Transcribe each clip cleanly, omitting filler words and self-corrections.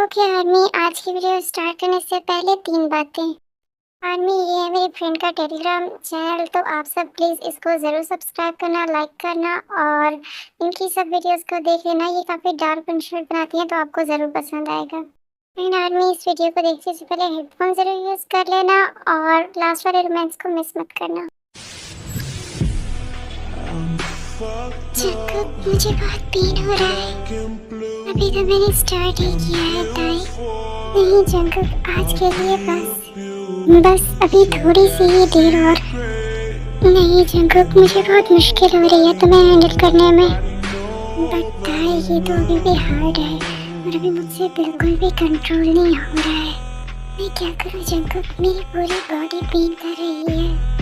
Okay army, आज की video start करने से पहले 3 बातें। आर्मी, ये है मेरी फ्रेंड का टेलीग्राम चैनल, तो आप सब प्लीज़ इसको ज़रूर सब्सक्राइब करना, लाइक करना और इनकी सब वीडियोस को देख लेना। ये काफ़ी डार्क कंटेंट बनाती हैं तो आपको ज़रूर पसंद आएगा। एंड आर्मी, इस वीडियो को देखने से पहले हेडफोन ज़रूर यूज़ कर लेना और लास्ट वाले रोमांस को मिस मत करना। जंकुक, मुझे बहुत पेन हो रहा है। अभी तो मैंने स्टार्ट ही किया है ताई। नहीं जंकुक, आज के लिए बस अभी थोड़ी सी ही देर और। नहीं जंकुक, मुझे बहुत मुश्किल हो रही है तुम्हें हैंडल करने में। बट ताई, ये तो अभी भी हार्ड है और अभी मुझसे बिल्कुल भी कंट्रोल नहीं हो रहा है। मैं क्या करूँ जंकुक, मेरी पूरी बॉडी पेन कर रही है।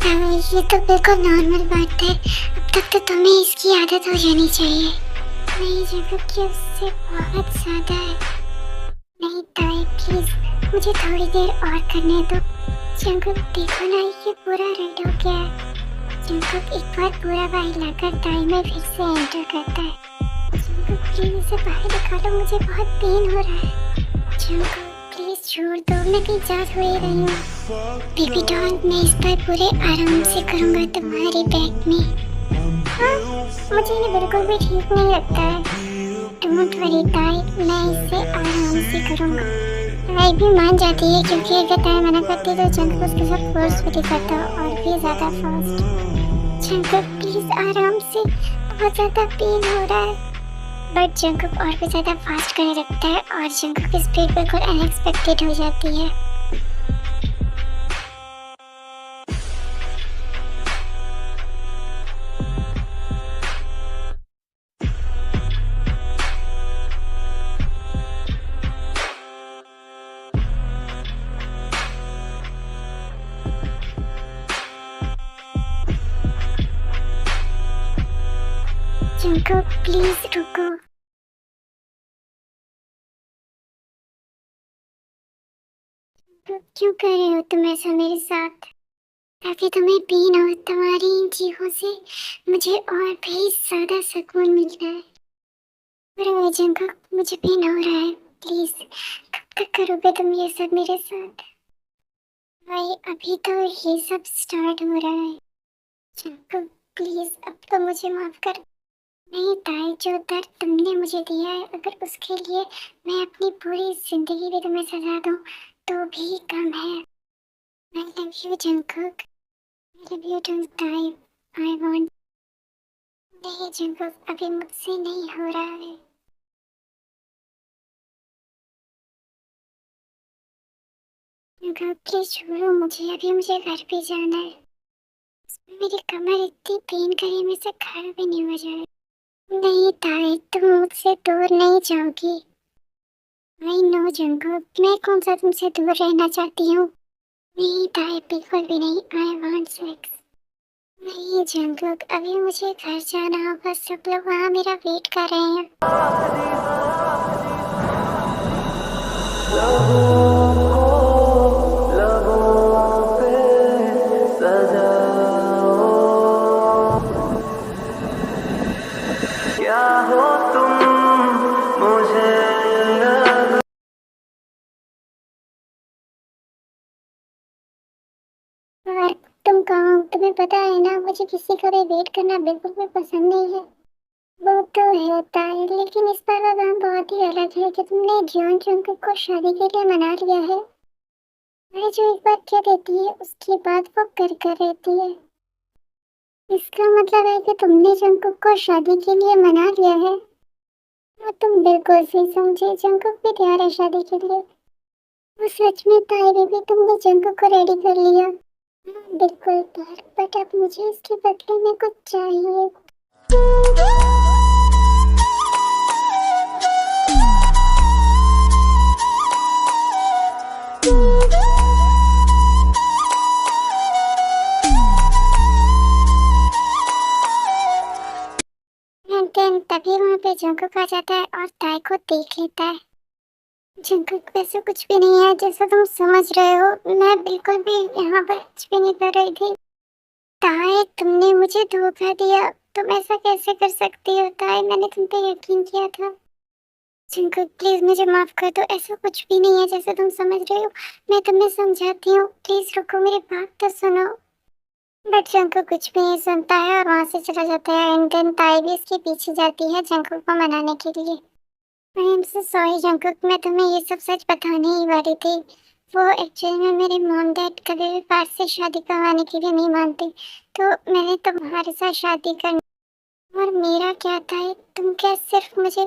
ताई, ये तो बिल्कुल नॉर्मल बात है। अब तक तो तुम्हें इसकी आदत हो जानी चाहिए। नहीं जंकुक, ये उससे बहुत ज़्यादा है। नहीं ताई प्लीज, मुझे थोड़ी देर और करने दो। जंकुक देखो ना, ये पूरा रेड हो गया है। जंकुक एक बार पूरा बाहर लाकर ताई में फिर से एंटर करता है। जंकुक प्लीज इसे बाहर निकालो, मुझे बहुत पेन हो रहा है। जंकुक प्लीज छोड़ दो, मैं कहीं जा थोड़ी रही हूँ। बेबी डॉल, मैं इस पर पूरे आराम से करूँगा तुम्हारे बैक में। हाँ, मुझे ये बिल्कुल भी ठीक नहीं लगता है। डोंट वरी ताई, मैं इसे आराम से करूँगा। ताई भी मान जाती है क्योंकि अगर ताई मना करती तो जंकुक उसके साथ फोर्सफुली करता और भी ज़्यादा फास्ट। जंकुक प्लीज आराम से, बहुत ज़्यादा पेन हो रहा है। बट जंकुक और भी ज़्यादा फास्ट करने लगता है और जंकुक की स्पीड बिल्कुल अनएक्सपेक्टेड हो जाती है। जंकुक प्लीज रुको। क्यों कर रहे हो तुम ऐसा मेरे साथ? ताकि तुम्हें पेन हो, तुम्हारी इन चीखों से मुझे और भी ज्यादा सुकून मिल रहा है। पर जंकुक, मुझे पेन हो रहा है। प्लीज, कब तक करोगे तुम ये सब मेरे साथ? भाई अभी तो ये सब स्टार्ट हो रहा है। जंकुक प्लीज, अब तो मुझे माफ कर। नहीं ताई, जो दर्द तुमने मुझे दिया है, अगर उसके लिए मैं अपनी पूरी जिंदगी भी तुम्हें सजा दूं तो भी कम है। I love you Jungkook, I love you too Tae. I want. नहीं जंकुक, अभी मुझसे नहीं हो रहा है। जंकुक प्लीज छोड़ो मुझे, अभी मुझे घर पे जाना है। मेरी कमर इतनी पेन करी में से खड़ा भी नहीं हो जाए। नहीं ताई, तुम मुझसे दूर नहीं जाओगी। आई नो जंकुक, मैं कौन सा तुमसे दूर रहना चाहती हूँ। नहीं ताई, बिल्कुल भी नहीं। I want sex. नहीं जंकुक, अभी मुझे घर जाना होगा, सब लोग वहाँ मेरा वेट कर रहे हैं। क्या हो तुम मुझे। और तुम कहाँ हो? तुम्हें पता है ना, मुझे किसी का भी वेट करना बिल्कुल भी पसंद नहीं है। वो तो होता है, लेकिन इस बार का काम बहुत ही अलग है कि तुमने जॉन जंकुक को शादी के लिए मना लिया है। अरे जो एक बार कह देती है उसके बाद वो कर रहती है। इसका मतलब है कि तुमने जंकुक को शादी के लिए मना लिया है। हाँ, तुम बिल्कुल सही समझे, जंकुक भी तैयार है शादी के लिए। वो सच में ताई बेबी, तुमने जंकुक को रेडी कर लिया? हाँ, बिल्कुल तैयार, बट अब मुझे इसके बदले में कुछ चाहिए। तभी वहाँ पे जंकुक आ जाता है और ताई को देख लेता है। जंकुक वैसे कुछ भी नहीं है जैसा तुम समझ रहे हो, मैं बिल्कुल भी यहाँ पर कुछ भी नहीं कर रही थी। ताई, तुमने मुझे धोखा दिया, तुम ऐसा कैसे कर सकती हो ताई, मैंने तुम पे यकीन किया था। जंकुक प्लीज मुझे माफ कर दो, ऐसा कुछ भी नहीं है जैसे तुम समझ रहे हो। मैं तुम्हें समझाती हूँ, प्लीज रुको, मेरी बात तो सुनो। बट जंकुक कुछ भी नहीं सुनता है और वहां से चला जाता है। एंड देन ताई भी इसके पीछे जाती है जंकुक को मनाने के लिए। I am so sorry Jungkook, मैं तुम्हें ये सब सच बताने ही वाली थी। वो एक्चुअली में मेरे मॉम डैड कभी भी पार्थ से शादी करवाने के लिए नहीं मानते, तो मैंने तुम्हारे साथ शादी करनी। और मेरा क्या था, तुम क्या सिर्फ मुझे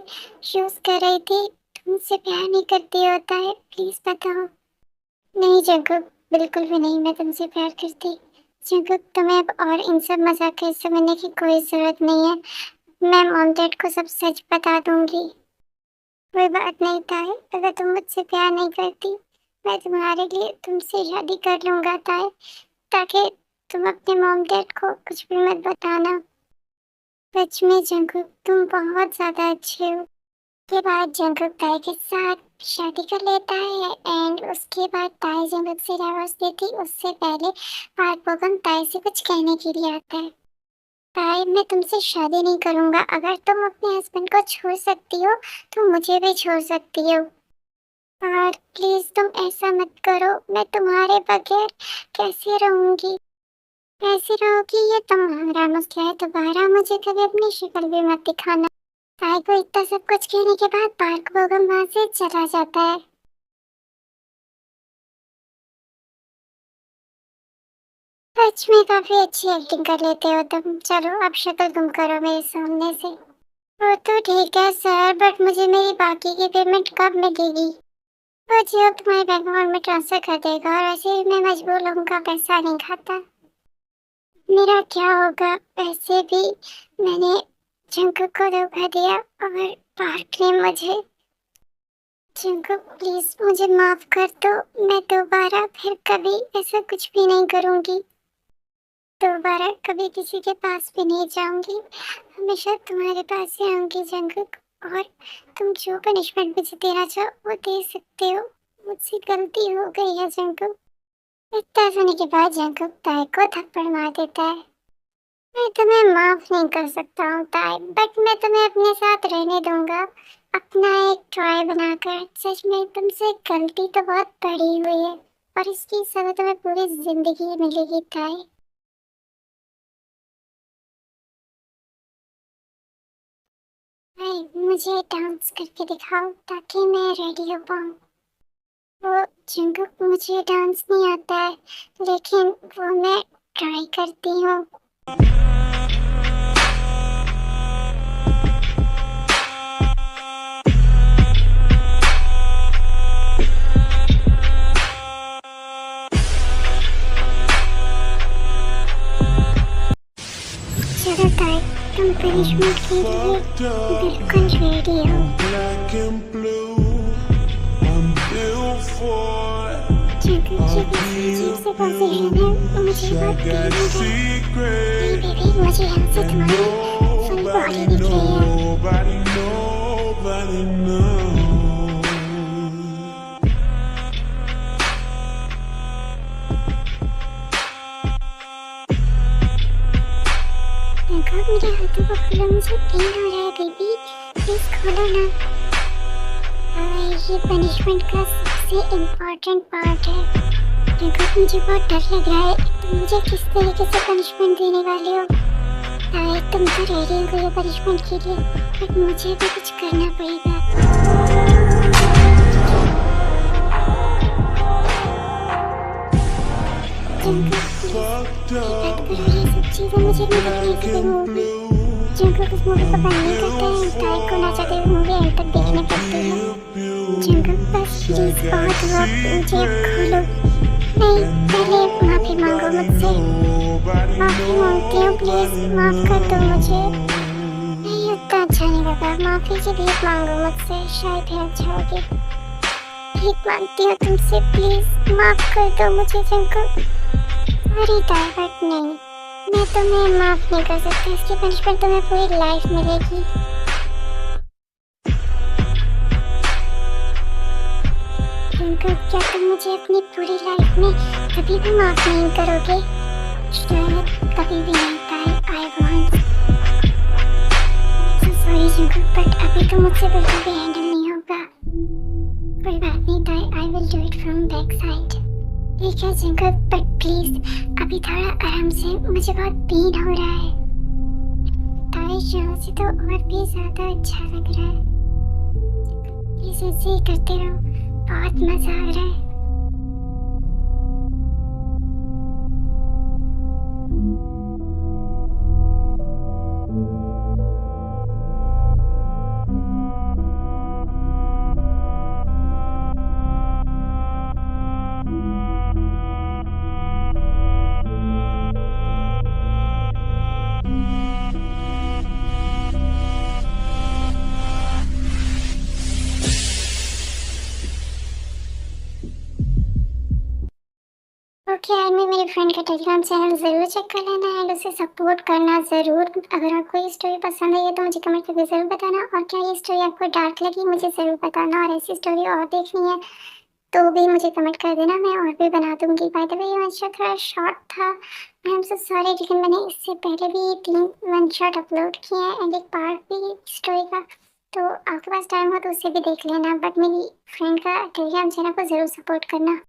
यूज कर रही थी? तुमसे प्यार नहीं करती होता है, प्लीज बताओ। नहीं जंकुक, बिल्कुल भी नहीं, मैं तुमसे प्यार करती। जंकुक तुम्हें अब और इन सब मजाक समझने की कोई जरूरत नहीं है। मैं मॉम डैड को सब सच बता दूंगी। कोई बात नहीं ताई, अगर तुम मुझसे प्यार नहीं करती, मैं तुम्हारे लिए तुमसे शादी कर लूंगा ताई, ताकि तुम अपने मॉम डैड को कुछ भी मत बताना। सच में जंकुक तुम बहुत ज्यादा अच्छे हो। के बाद जंकुक ताई के साथ शादी कर लेता है एंड उसके बाद ताई जंकुक से डाइवोर्स देती। उससे पहले पार्थ बोगम ताई से कुछ कहने के लिए आता है। ताई मैं तुमसे शादी नहीं करूंगा, अगर तुम अपने हस्बैंड को छोड़ सकती हो तो मुझे भी छोड़ सकती हो। और प्लीज तुम ऐसा मत करो, मैं तुम्हारे बगैर कैसे रहूंगी? कैसे रहोगी ये तुम्हारा मसला है, दोबारा मुझे कभी अपनी शक्ल भी मत दिखाना। ताई को इतना सब कुछ कहने के बाद पार्थ बोगम वहां से चला जाता है। सच में काफी अच्छी एक्टिंग कर लेते हो तुम। चलो अब शक्ल तुम करो मेरे सामने से। वो तो ठीक है सर, बट मुझे मेरी बाकी की पेमेंट कब मिलेगी? वो जियो तुम्हारे बैंक अकाउंट में ट्रांसफर कर देगा, और ऐसे भी मैं मजबूर हूँ का पैसा नहीं खाता। मेरा क्या होगा? वैसे भी मैंने जंकुक को धोखा दिया और पार्थ ने मुझे। जंकुक प्लीज मुझे माफ कर दो, मैं दोबारा फिर कभी ऐसा कुछ भी नहीं करूँगी। दोबारा कभी किसी के पास भी नहीं जाऊंगी, हमेशा तुम्हारे पास ही आऊंगी जंकुक। और तुम जो पनिशमेंट मुझे देना चाहो वो दे सकते हो, मुझसे गलती हो गई है जंकुक। इतना सुनने के बाद जंकुक ताई को थप्पड़ मार देता है। मैं तुम्हें माफ नहीं कर सकता हूँ ताई, बट मैं तुम्हें अपने साथ रहने दूंगा, अपना एक ट्राई बनाकर। सच में तुमसे गलती तो बहुत बड़ी हुई है और इसकी सजा तुम्हें पूरी जिंदगी मिलेगी ताई। मुझे डांस करके दिखाओ ताकि मैं रेडी हो पाऊँ। वो जंकुक मुझे डांस नहीं आता है, लेकिन वो मैं ट्राई करती हूँ। चलो ताई, तुम पनिशमेंट के लिए बिल्कुल रेडी हो। जंकुक जी की से पोजीशन है, मुझे बहुत पीड़ है। बेबी मुझे यहाँ से तुम्हारी फुल बॉडी दिख रही है। मेरे हाथों को खोलो, मुझे पेन हो रहा है बेबी, प्लीज खोलो ना। ये पनिशमेंट का सबसे इम्पोर्टेंट पार्ट है। देखो मुझे बहुत डर लग रहा है, तुम मुझे किस तरीके से पनिशमेंट देने वाले हो? ताई तुम तो रेडी हो गई पनिशमेंट के लिए, बट मुझे भी कुछ करना पड़ेगा। ये सब चीजें मुझे नहीं लगती किसी मूवी। जंकुक उस मूवी को बंद नहीं करता है, ताई को ना चाहते हुए मूवी एंड तक देखनी पड़ती है। जंकुक बस प्लीज बहुत हुआ, मुझे अब खोलो। नहीं, पहले माफी मांगो मुझसे। माफी मांगती हूँ, प्लीज माफ कर दो मुझे। नहीं उतना अच्छा नहीं लगा, माफी की भीख मांगो मुझसे, शायद फिर अच्छा होगी। भीख मांगती हूँ तुमसे, प्लीज माफ कर दो मुझे जंकुक। सॉरी ताई, बट नहीं, मैं तुम्हें माफ नहीं कर सकती, इसकी पनिशमेंट तुम्हें पूरी लाइफ मिलेगी। जंकुक क्या तुम मुझे अपनी पूरी लाइफ में कभी भी माफ नहीं करोगे? शायद कभी भी नहीं ताई, I want. Sorry Jungkook, but अभी तो मुझसे बिल्कुल भी हैंडल नहीं होगा। कोई बात नहीं ताई, I will do it from back side. ठीक है जंगल, बट प्लीज अभी थोड़ा आराम से, मुझे बहुत पेन हो रहा है। ताई यहाँ से तो और भी ज्यादा अच्छा लग रहा है। प्लीज ऐसे ही करते रहो, बहुत मजा आ रहा है। ओके यार, मैं मेरे फ्रेंड का टेलीग्राम चैनल ज़रूर चेक कर लेना एंड उसे सपोर्ट करना ज़रूर। अगर आपको ये स्टोरी पसंद आई है तो मुझे कमेंट करके ज़रूर बताना, और क्या ये स्टोरी आपको डार्क लगी मुझे ज़रूर बताना, और ऐसी स्टोरी और देखनी है तो भी मुझे कमेंट कर देना, मैं और भी बना दूंगी। बाय द वे ये वन शॉट थोड़ा शॉर्ट था, आई एम सो सॉरी, लेकिन मैंने इससे पहले भी 3 वन शॉट अपलोड किए हैं एंड एक पार्ट भी स्टोरी का, तो आपके पास टाइम हो तो उसे भी देख लेना। बट मेरी फ्रेंड का टेलीग्राम चैनल को ज़रूर सपोर्ट करना।